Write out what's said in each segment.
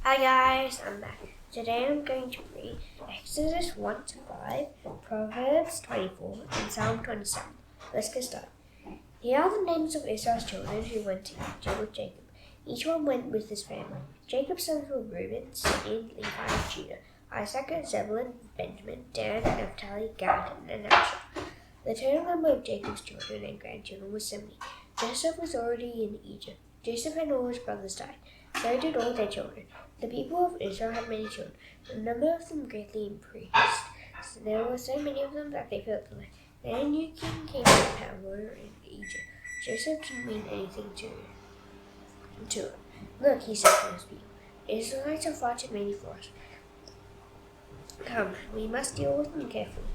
Hi guys, I'm back. Today I'm going to read Exodus 1 to 5, Proverbs 24, and Psalm 27. Let's get started. Here are the names of Israel's children who went to Egypt with Jacob. Each one went with his family. Jacob's sons were Reuben, Simeon, Levi, and Judah, Isaac, Zebulun, Benjamin, Dan, Naphtali, Gad, and Asher. The total number of Jacob's children and grandchildren was 70. Joseph was already in Egypt. Joseph and all his brothers died. So did all their children. The people of Israel had many children. The number of them greatly increased. So there were so many of them that they filled the land. Then a new king came to power in Egypt. Joseph didn't mean anything to him. Look, he said to his people, the Israelites are far too many for us. Come, we must deal with them carefully.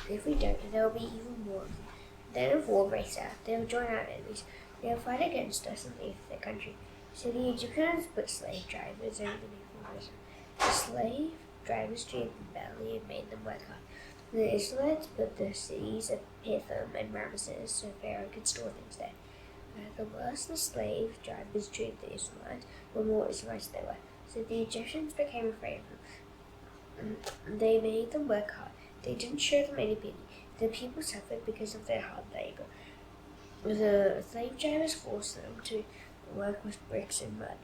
If we don't, there will be even more of them. Then if war breaks out, they will join our enemies. They will fight against us and leave their country. So the Egyptians put slave drivers over the people of Israel. The slave drivers treated them badly and made them work hard. The Israelites built the cities of Pithom and Ramesses so Pharaoh could store things there. The worse the slave drivers treated the Israelites, the more Israelites there were. So the Egyptians became afraid of them. They made them work hard. They didn't show them any pity. The people suffered because of their hard labor. The slave drivers forced them to work with bricks and mud.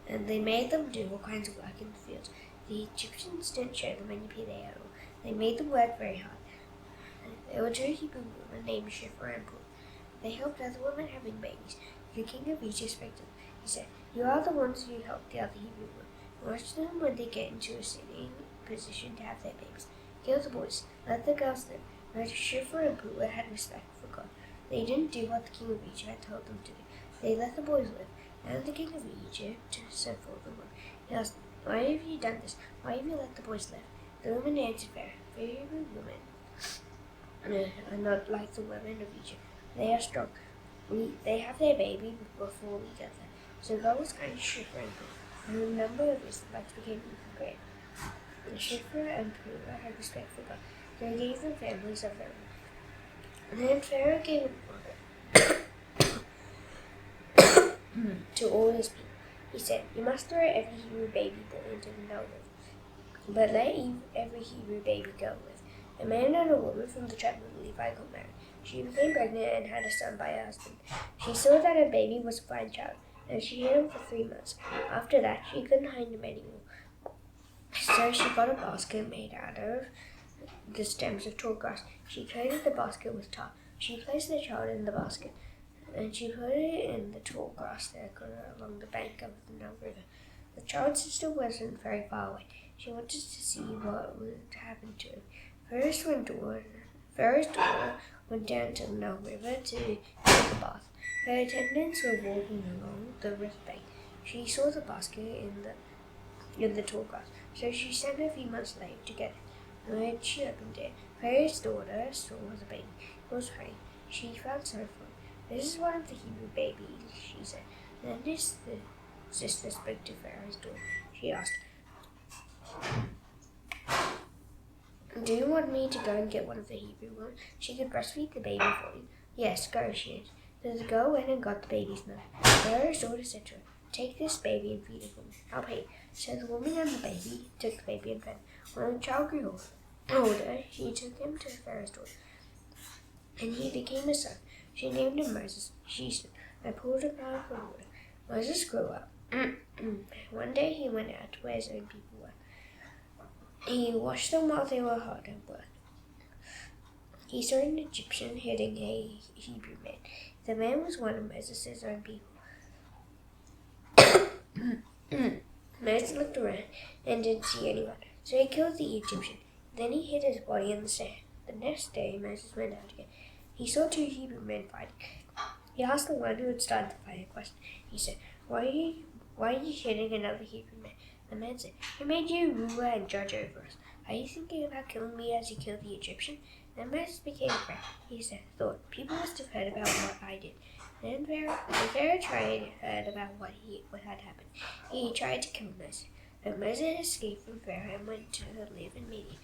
And they made them do all kinds of work in the fields. The Egyptians didn't show them any pity at all. They made them work very hard. There were two Hebrew women named Shiphrah and Puah. They helped other women having babies. The king of Egypt spoke to them. He said, "You are the ones who helped the other Hebrew women. Watch them when they get into a sitting position to have their babies. Kill the boys. Let the girls live." But Shiphrah and Puah had respect for God. They didn't do what the king of Egypt had told them to do. They let the boys live. And the king of Egypt sent for them. He asked them, "Why have you done this? Why have you let the boys live?" The women answered, "Very women are not like the women of Egypt. They are strong. They have their baby before we get there." So God was kind to Shiphrah and Puah, and the number of Israelites became even greater. Shiphrah and Puah had respect for God. They gave them families of their own. And then Pharaoh gave an order to all his people. He said, "You must throw every Hebrew baby boy into the Nile River, but let every Hebrew baby girl live." A man and a woman from the tribe of Levi got married. She became pregnant and had a son by her husband. She saw that her baby was a fine child, and she hid him for 3 months. After that, she couldn't hide him anymore. So she got a basket made out of the stems of tall grass. She coated the basket with tar. She placed the child in the basket, and she put it in the tall grass that grew along the bank of the Nile River. The child's sister wasn't very far away. She wanted to see what would happen to him. Pharaoh's daughter went down to the Nile River to take a bath. Her attendants were walking along the river bank. She saw the basket in the tall grass, so she sent a few months later to get it. When she opened it, Pharaoh's daughter saw the baby. It was crying. She felt sorry for him. "This is one of the Hebrew babies," she said. Then his sister spoke to Pharaoh's daughter. She asked, "Do you want me to go and get one of the Hebrew women? She could breastfeed the baby for you." "Yes, go," she answered. So the girl went and got the baby's milk. Pharaoh's daughter said to her, "Take this baby and feed it for me. I'll pay you." So the woman and the baby took the baby and fed him. When the child grew older, she took him to Pharaoh's daughter, and he became a son. She named him Moses. She said, "I pulled him out of the water." Moses grew up. One day he went out to where his own people were. He watched them while they were hard at work. He saw an Egyptian hitting a Hebrew man. The man was one of Moses' own people. Moses looked around and didn't see anyone, so he killed the Egyptian. Then he hid his body in the sand. The next day, Moses went out again. He saw 2 Hebrew men fighting. He asked the one who had started the fight a question. He said, Why are you hitting another Hebrew man?" The man said, "Who made you ruler and judge over us? Are you thinking about killing me as you killed the Egyptian?" Then Moses became afraid. He thought, "People must have heard about what I did." Then Pharaoh heard about what had happened. He tried to kill Moses. But Moses escaped from Pharaoh and went to live in Midian.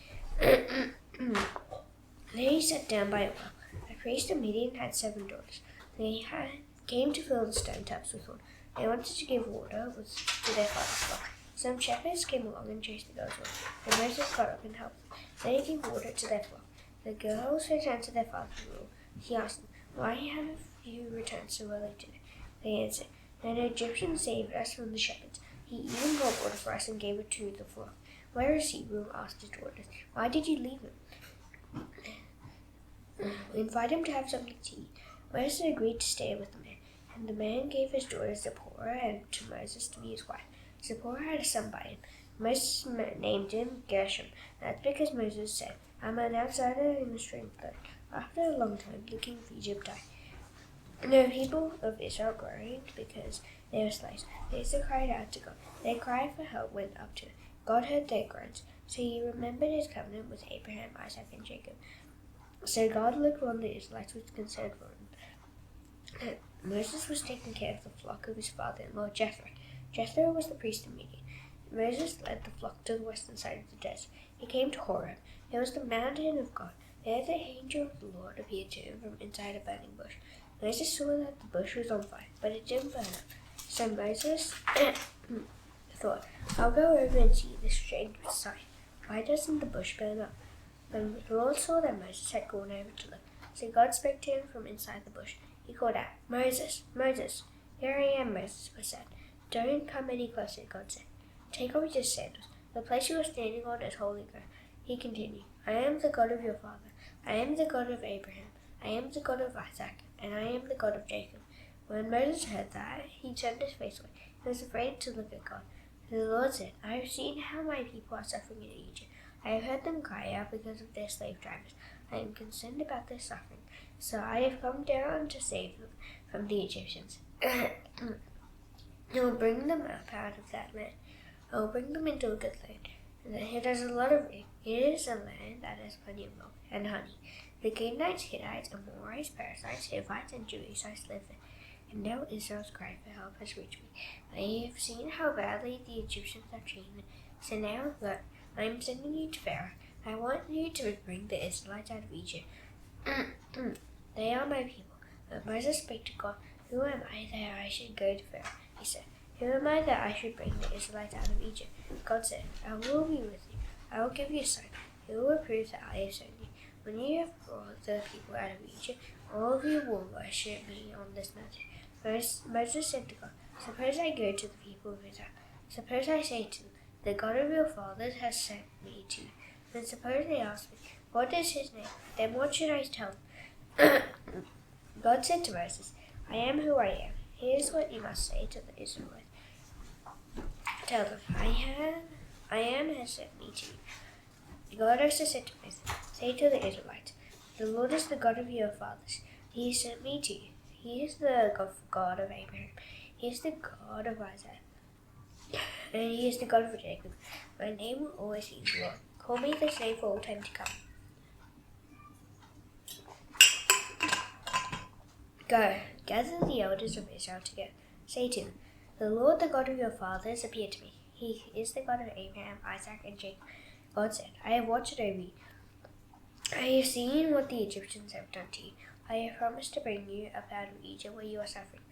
Then he sat down by a well. The priest of Midian had 7 daughters. They came to fill the stone tubs with water. They wanted to give water to their father's flock. Some shepherds came along and chased the girls away, and Moses got up and helped them. They gave water to their flock. The girls returned to their father-in-law. He asked them, "Why have you returned so early today?" They answered, "An Egyptian saved us from the shepherds. He even brought water for us and gave it to the flock." "Where is he?" Reuben asked his daughters. "Why did you leave him?" "Invite him to have something to eat." Moses agreed to stay with the man, and the man gave his daughter Zipporah and to Moses to be his wife. Zipporah had a son by him. Moses named him Gershom. That's because Moses said, "I'm an outsider in a strange land." After a long time, the king of Egypt died. The people of Israel groaned because they were slaves. They also cried out to God. Their cry for help went up to him. God heard their groans, so he remembered his covenant with Abraham, Isaac, and Jacob. So God looked on the Israelites with concern for him. Moses was taking care of the flock of his father-in-law Jethro. Jethro was the priest of Midian. Moses led the flock to the western side of the desert. He came to Horeb. It was the mountain of God. There the angel of the Lord appeared to him from inside a burning bush. Moses saw that the bush was on fire, but it didn't burn up. So Moses thought, "I'll go over and see this strange sight. Why doesn't the bush burn up?" When the Lord saw that Moses had gone over to look, so God spoke to him from inside the bush. He called out, "Moses, Moses." "Here I am," Moses said. "Don't come any closer," God said. "Take off your sandals. The place you are standing on is holy ground." He continued, "I am the God of your father. I am the God of Abraham. I am the God of Isaac, and I am the God of Jacob." When Moses heard that, he turned his face away. He was afraid to look at God. The Lord said, "I have seen how my people are suffering in Egypt. I have heard them cry out because of their slave drivers. I am concerned about their suffering, so I have come down to save them from the Egyptians. I will bring them up out of that land. I will bring them into a good land. It has a lot of rain. It is a land that has plenty of milk and honey. The Canaanites, Hittites, Amorites, Perizzites, Hivites, and Jebusites live there. And now Israel's cry for help has reached me. I have seen how badly the Egyptians have treated them. So now, look, I am sending you to Pharaoh. I want you to bring the Israelites out of Egypt. They are my people." But Moses spake to God, "Who am I that I should go to Pharaoh?" He said, "Who am I that I should bring the Israelites out of Egypt?" God said, "I will be with you. I will give you a sign. It will prove that I have sent you. When you have brought the people out of Egypt, all of you will worship me on this mountain." Moses said to God, "Suppose I go to the people of Israel. Suppose I say to them, 'The God of your fathers has sent me to you.' Then suppose they ask me, 'What is his name?' Then what should I tell them?" God said to Moses, "I am who I am. Here's what you must say to the Israelites. Tell them, I am has sent me to you." God also said to Moses, "Say to the Israelites, 'The Lord is the God of your fathers. He sent me to you. He is the God of Abraham. He is the God of Isaac. And he is the God of Jacob. My name will always be the Lord. Call me this name for all time to come. Go, gather the elders of Israel together. Say to them, 'The Lord, the God of your fathers, appeared to me. He is the God of Abraham, Isaac, and Jacob.' God said, 'I have watched over you. I have seen what the Egyptians have done to you. I have promised to bring you up out of Egypt where you are suffering.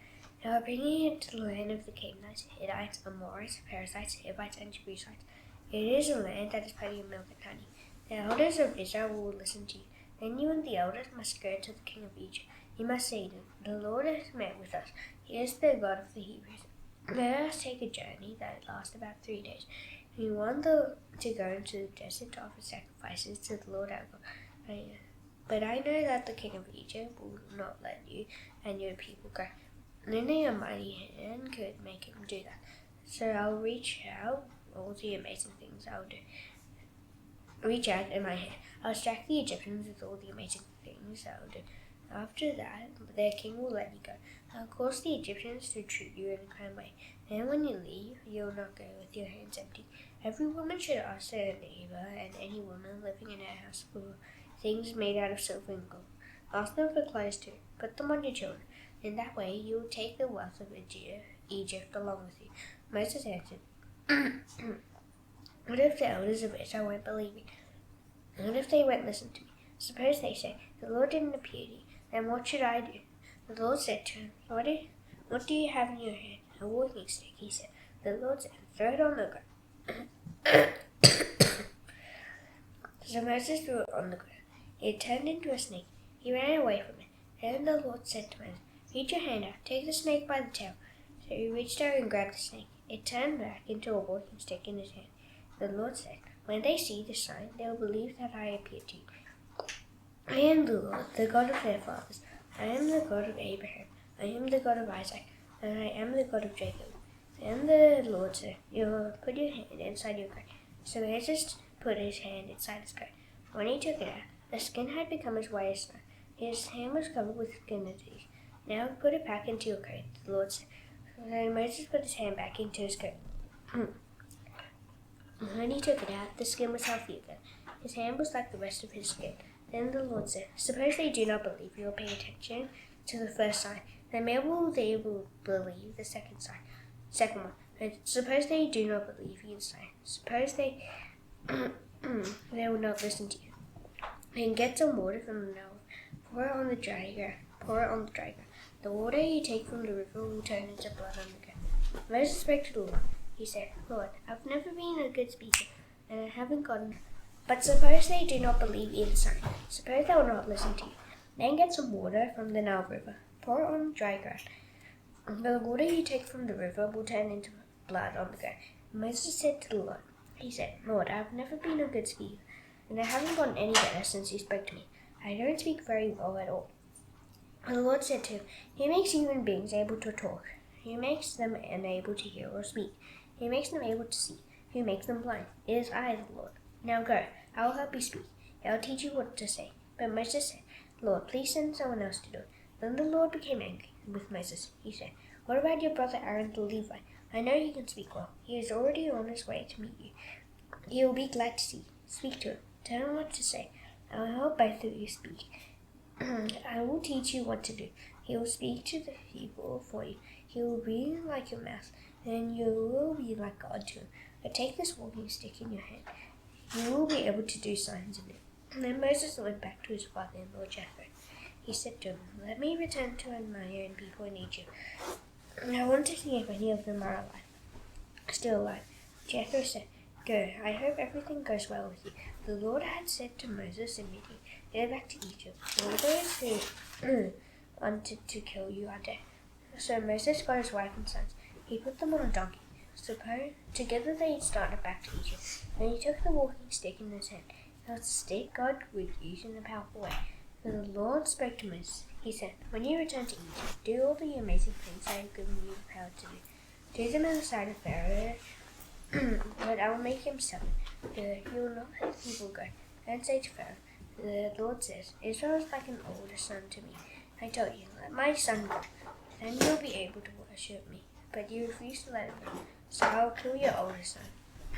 Now I bring you into the land of the Canaanites, Hittites, Amorites, Perizzites, Hivites, and Jebusites. It is a land that is plenty of milk and honey. The elders of Israel will listen to you. Then you and the elders must go to the king of Egypt. You must say to him, 'The Lord has met with us. He is the God of the Hebrews. Let us take a journey that lasts about 3 days. We want to go into the desert to offer sacrifices to the Lord our God. But I know that the king of Egypt will not let you and your people go. Only a mighty hand could make him do that. So I'll reach out all the amazing things I'll do. Reach out in my hand. I'll strike the Egyptians with all the amazing things I'll do. After that, their king will let you go. I'll cause the Egyptians to treat you in a kind way. Then when you leave, you'll not go with your hands empty. Every woman should ask their neighbor and any woman living in her house for things made out of silver and gold. Ask them for clothes too. Put them on your children. In that way, you will take the wealth of Egypt along with you." Moses answered, "What if the elders of Israel won't believe me? What if they won't listen to me? Suppose they say, 'The Lord didn't appear to you,' then what should I do?" The Lord said to him, What do you have in your hand?" a walking stick, he said. The Lord said, throw it on the ground. So Moses threw it on the ground. It turned into a snake. He ran away from it. Then the Lord said to Moses, reach your hand out, take the snake by the tail. So he reached out and grabbed the snake. It turned back into a walking stick in his hand. The Lord said, when they see this sign, they will believe that I appeared to you. I am the Lord, the God of their fathers. I am the God of Abraham. I am the God of Isaac. And I am the God of Jacob. Then the Lord said, you will put your hand inside your coat. So Moses put his hand inside his coat. When he took it out, the skin had become as white as snow. His hand was covered with skin disease. Now put it back into your coat, the Lord said. So Moses put his hand back into his coat. When he took it out, the skin was healthy again. His hand was like the rest of his skin. Then the Lord said, suppose they do not believe you will pay attention to the first sign. Then maybe they will believe the second one. And suppose they do not believe you the sign. Suppose they will not listen to you. Then get some water from the Nile. Pour it on the dry ground. The water you take from the river will turn into blood on the ground. Moses spoke to the Lord. He said, Lord, I've never been a good speaker, and I haven't gotten. But suppose they do not believe either sign. Suppose they will not listen to you. Then get some water from the Nile River. Pour it on the dry ground. The water you take from the river will turn into blood on the ground. Moses said to the Lord, he said, Lord, I've never been a good speaker, and I haven't gotten any better since you spoke to me. I don't speak very well at all. The Lord said to him, He makes human beings able to talk. He makes them unable to hear or speak. He makes them able to see. He makes them blind. It is I, the Lord. Now go, I will help you speak. I will teach you what to say. But Moses said, Lord, please send someone else to do it. Then the Lord became angry with Moses. He said, what about your brother Aaron the Levite? I know he can speak well. He is already on his way to meet you. He will be glad to see you. Speak to him. Tell him what to say. I will help both of you speak. I will teach you what to do. He will speak to the people for you. He will be like your mouth, and you will be like God to him. But take this walking stick in your hand. You will be able to do signs in it. And then Moses went back to his father-in-law Jethro. He said to him, let me return to my own people in Egypt. I want to see if any of them are still alive. Jethro said, go, I hope everything goes well with you. The Lord had said to Moses in Midian, go back to Egypt. All those who wanted to kill you are dead. So Moses got his wife and sons. He put them on a donkey. Together they started back to Egypt. Then he took the walking stick in his hand. It was a stick God would use in a powerful way. Then the Lord spoke to Moses. He said, when you return to Egypt, do all the amazing things I have given you the power to do. Do them in the sight of Pharaoh, but I will make him stubborn. He will not let the people go. Then say to Pharaoh, the Lord says, Israel is like an older son to me. I told you, let my son go. Then you will be able to worship me. But you refuse to let him go. So I will kill your older son.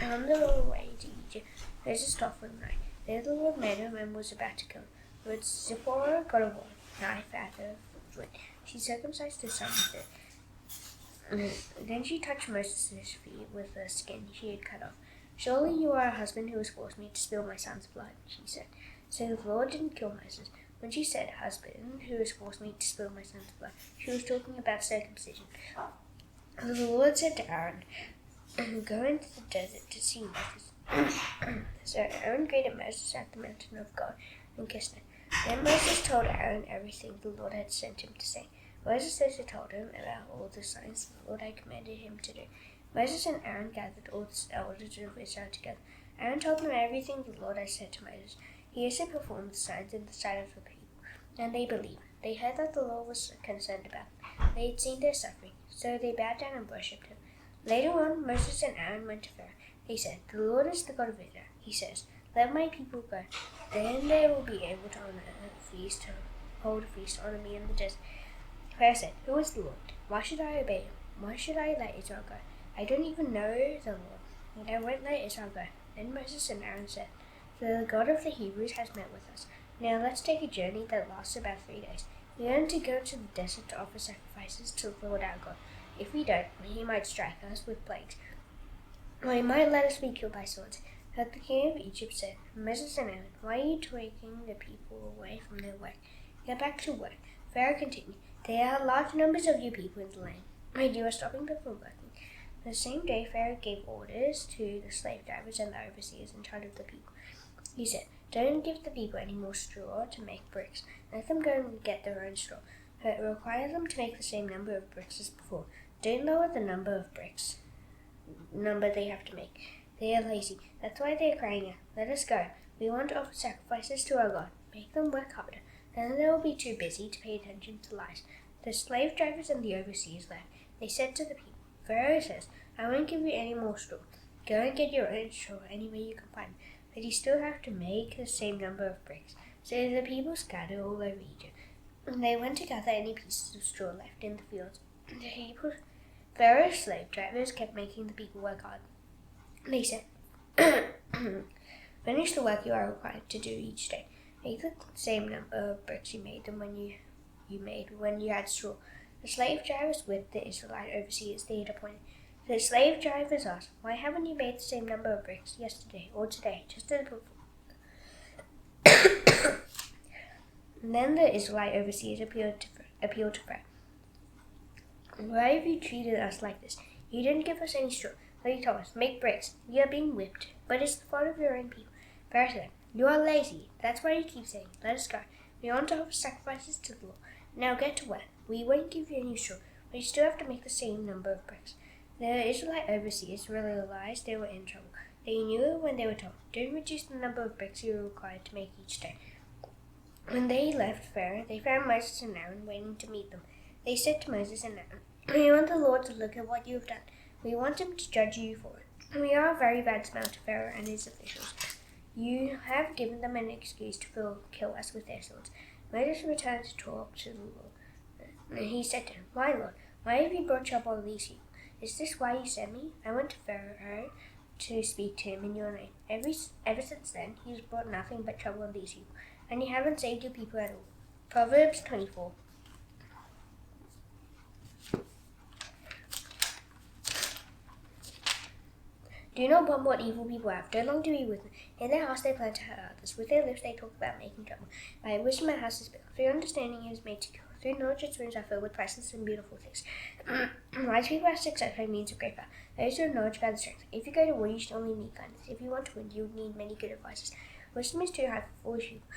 On the way to Egypt, Moses stopped for the night. There the Lord met him and was about to kill him. But Zipporah got a knife out of wood. She circumcised his son with it. Then she touched Moses' feet with the skin she had cut off. Surely you are a husband who has forced me to spill my son's blood, she said. So the Lord didn't kill Moses. When she said, husband who has forced me to spill my son's blood, she was talking about circumcision. The Lord said to Aaron, go into the desert to see Moses. So Aaron greeted Moses at the mountain of God and kissed him. Then Moses told Aaron everything the Lord had sent him to say. Moses also told him about all the signs the Lord had commanded him to do. Moses and Aaron gathered all the elders of Israel together. Aaron told them everything the Lord had said to Moses. He also performed the signs in the sight of the people, and they believed. They heard that the Lord was concerned about them. They had seen their suffering, so they bowed down and worshipped him. Later on, Moses and Aaron went to Pharaoh. They said, the Lord is the God of Israel. He says, let my people go. Then they will be able to hold a feast to honor me in the desert. Pharaoh said, who is the Lord? Why should I obey him? Why should I let Israel go? I don't even know the Lord, and I won't let Israel go. Then Moses and Aaron said, the God of the Hebrews has met with us. Now let's take a journey that lasts about 3 days. We are going to go to the desert to offer sacrifices to the Lord our God. If we don't, he might strike us with plagues, or he might let us be killed by swords. But the king of Egypt said, Moses and Aaron, why are you taking the people away from their work? Get back to work. Pharaoh continued, there are large numbers of you people in the land. When you were stopping them from working. The same day, Pharaoh gave orders to the slave drivers and the overseers in charge of the people. He said, "Don't give the people any more straw to make bricks. Let them go and get their own straw. But require them to make the same number of bricks as before. Don't lower the number they have to make. They are lazy. That's why they are crying out, 'Let us go. We want to offer sacrifices to our God.' Make them work harder. Then they will be too busy to pay attention to lies." The slave drivers and the overseers left. They said to the people, "Pharaoh says, I won't give you any more straw. Go and get your own straw any way you can find. But you still have to make the same number of bricks." So the people scattered all over Egypt, and they went to gather any pieces of straw left in the fields. Pharaoh's slave drivers kept making the people work hard. They said, "Finish the work you are required to do each day. Make the same number of bricks you made than when you had straw." The slave drivers with the Israelite overseers they had appointed. The slave drivers asked, "Why haven't you made the same number of bricks yesterday or today, just as before?" And then the Israelite overseers appealed to Pharaoh. "Why have you treated us like this? You didn't give us any straw, but you told us, 'Make bricks.' We are being whipped, but it's the fault of your own people." Pharaoh said, "You are lazy. That's why you keep saying, 'Let us go.' We want to offer sacrifices to the Lord. Now get to work. We won't give you any straw, but you still have to make the same number of bricks." The Israelite overseers realized they were in trouble. They knew it when they were told, "Don't reduce the number of bricks you are required to make each day." When they left Pharaoh, they found Moses and Aaron waiting to meet them. They said to Moses and Aaron, "We want the Lord to look at what you have done. We want him to judge you for it. We are a very bad smell to Pharaoh and his officials. You have given them an excuse to kill us with their swords." Moses returned to talk to the Lord. He said to him, "Why, Lord? Why have you brought trouble on these people? Is this why you sent me? I went to Pharaoh to speak to him in your name. Ever since then, he has brought nothing but trouble on these people, and you haven't saved your people at all." Proverbs 24. Do not want what evil people have. Don't long to be with them. In their house they plan to hurt others. With their lips they talk about making trouble. By wisdom a house is built. Through understanding it is made secure. Through knowledge its rooms are filled with priceless and beautiful things. Wise people have success by means of great power. Those who have knowledge gather strength. If you go to war, you should only need kindness. If you want to win, you need many good advices. Wisdom is too high for foolish people.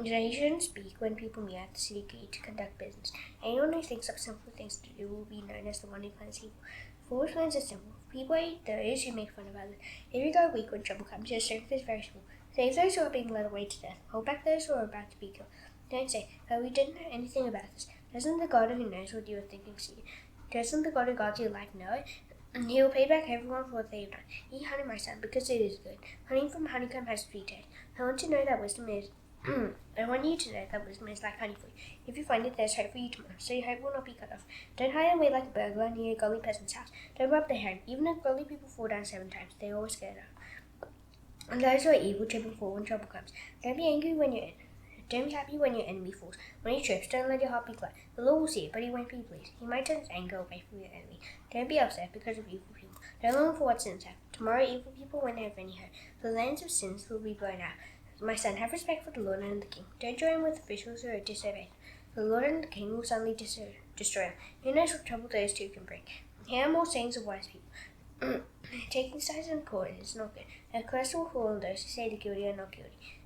You shouldn't speak when people meet at the city gate to conduct business. Anyone who thinks up simple things to do will be known as the one who plans evil. Foolish plans are simple. People hate those who make fun of others. If you go weak when trouble comes, your strength is very small. Save those who are being led away to death. Hold back those who are about to be killed. Don't say, "Oh, we didn't know anything about this." Doesn't the God who knows what you are thinking see it? Doesn't the God who guards your life know it? And he will pay back everyone for what they have done. Eat honey, my son, because it is good. Honey from honeycomb has sweet taste. I want you to know that wisdom is like honey for you. If you find it, there's hope for you tomorrow, so your hope will not be cut off. Don't hide away like a burglar near a gully peasant's house. Don't rub their hand. Even if gully people fall down 7 times, they always get up. And those who are evil trip and fall when trouble comes. Don't be angry when you're in. Don't be happy when your enemy falls. When he trips, don't let your heart be glad. The Lord will see it, but he won't be pleased. He might turn his anger away from your enemy. Don't be upset because of evil people. Don't long for what sins have. Tomorrow evil people won't have any hope. The lands of sins will be blown out. My son, have respect for the Lord and the king. Don't join with officials who are disobeyed. The Lord and the king will suddenly destroy them. Who knows what trouble those two can bring? Here are more sayings of wise people. Taking sides in court is not good. A curse will fall on those who say the guilty are not guilty.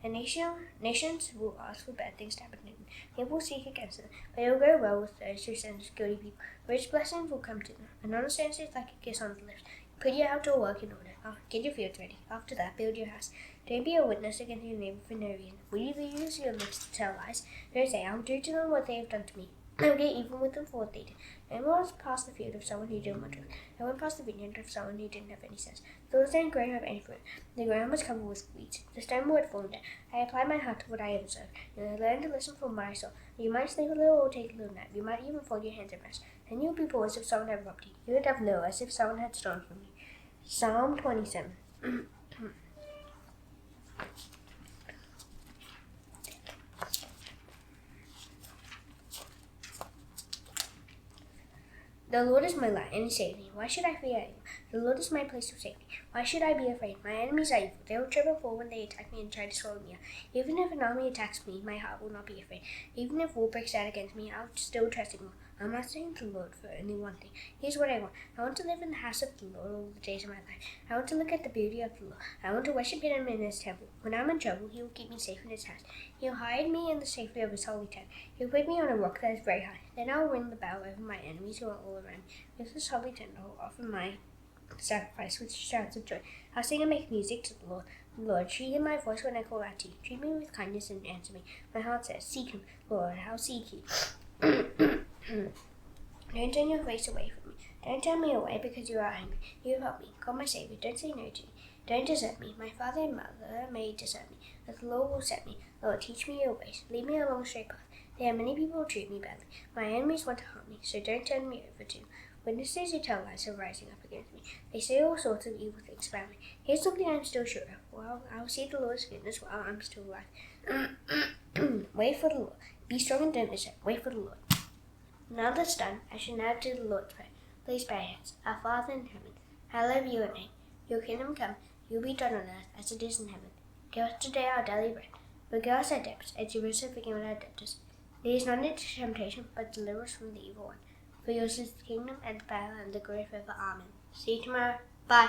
Nations will ask for bad things to happen to them. People will seek against them, but it will go well with those who sentence guilty people. Rich blessings will come to them. An honest answer is like a kiss on the lips. Put your outdoor work in order. Get your fields ready. After that, build your house. Don't be a witness against your neighbor for no reason. Will you use your lips to tell lies? Don't say, "I'll do to them what they have done to me." I'll get even with them for what they did. No one wants past the field of someone who didn't want to. No one passed the vineyard of someone who didn't have any sense. Those don't grow have any fruit. The ground was covered with weeds. The stone wall had fallen down. I applied my heart to what I had observed, and I learned to listen for my soul. You might sleep a little or take a little nap. You might even fold your hands and rest. Then you would be poor as if someone had robbed you. You would have little as if someone had stolen from you. Psalm 27. The Lord is my light and he saved me. Why should I fear evil? The Lord is my place of safety. Why should I be afraid? My enemies are evil. They will trip and fall when they attack me and try to swallow me up. Even if an army attacks me, my heart will not be afraid. Even if war breaks out against me, I'll still trust in God. I'm asking the Lord for only one thing. Here's what I want. I want to live in the house of the Lord all the days of my life. I want to look at the beauty of the Lord. I want to worship Him in His temple. When I'm in trouble, He will keep me safe in His house. He'll hide me in the safety of His holy tent. He'll put me on a rock that is very high. Then I'll win the battle over my enemies who are all around me. With His holy tent, I'll offer my sacrifice with shouts of joy. I'll sing and make music to the Lord. Lord, treat in my voice when I call out to you. Treat me with kindness and answer me. My heart says, seek Him. Lord, I'll seek you. Don't turn your face away from me. Don't turn me away because you are angry. You have helped me. God, my Savior, don't say no to me. Don't desert me. My father and mother may desert me, but the Lord will set me. Lord, teach me your ways. Lead me along a straight path. There are many people who treat me badly. My enemies want to harm me, so don't turn me over to them. Witnesses who tell lies are rising up against me. They say all sorts of evil things about me. Here's something I'm still sure of. Well, I'll see the Lord's goodness while I'm still alive. Wait for the Lord. Be strong and don't desert. Wait for the Lord. Now that's done, I shall now do the Lord's Prayer. Please bow your heads. Our Father in heaven, hallowed be your name. Your kingdom come, your will be done on earth as it is in heaven. Give us today our daily bread. Forgive us our debts, as you also forgive our debtors. Lead us not into temptation, but deliver us from the evil one. For yours is the kingdom, and the power, and the glory forever. Amen. See you tomorrow. Bye.